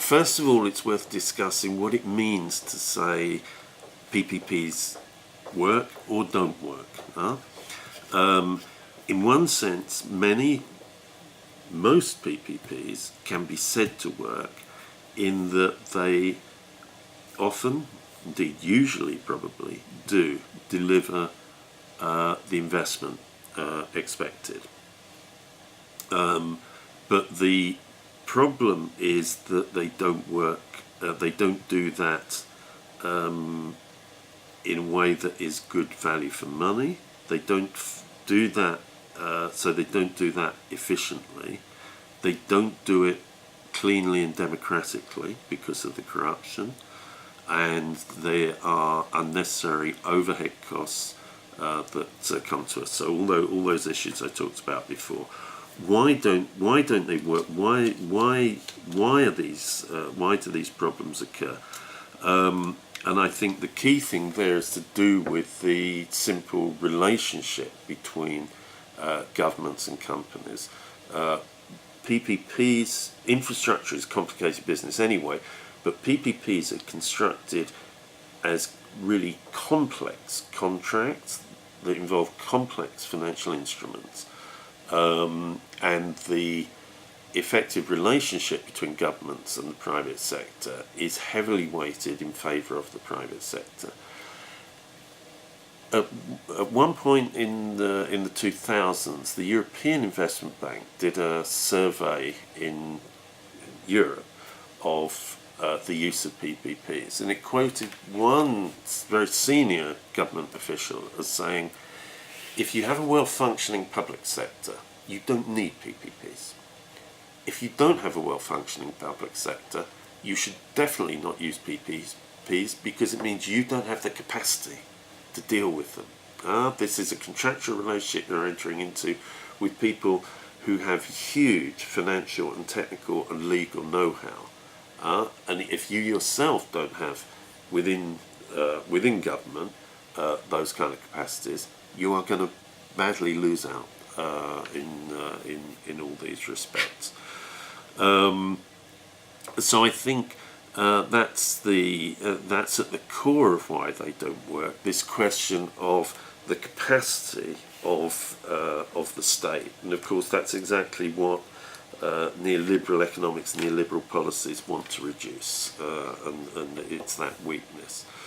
first of all, it's worth discussing what it means to say PPPs work or don't work. In one sense, most PPPs can be said to work in that they often, indeed usually probably, do deliver the investment expected. But the problem is that they don't work, they don't do that in a way that is good value for money. They don't do that, so they don't do that efficiently. They don't do it cleanly and democratically because of the corruption, and there are unnecessary overhead costs that come to us. So all those issues I talked about before. Why don't they work? Why do these problems occur? And I think the key thing there is to do with the simple relationship between governments and companies. PPPs, infrastructure is complicated business anyway, but PPPs are constructed as really complex contracts that involve complex financial instruments. And the effective relationship between governments and the private sector is heavily weighted in favour of the private sector. At one point in the 2000s, the European Investment Bank did a survey in Europe of the use of PPPs, and it quoted one very senior government official as saying, if you have a well-functioning public sector, you don't need PPPs. If you don't have a well-functioning public sector, you should definitely not use PPPs because it means you don't have the capacity to deal with them. This is a contractual relationship you're entering into with people who have huge financial and technical and legal know-how. And if you yourself don't have within government those kind of capacities, you are going to badly lose out in all these respects. So I think that's at the core of why they don't work. This question of the capacity of the state, and of course that's exactly what neoliberal economics, neoliberal policies want to reduce, and it's that weakness.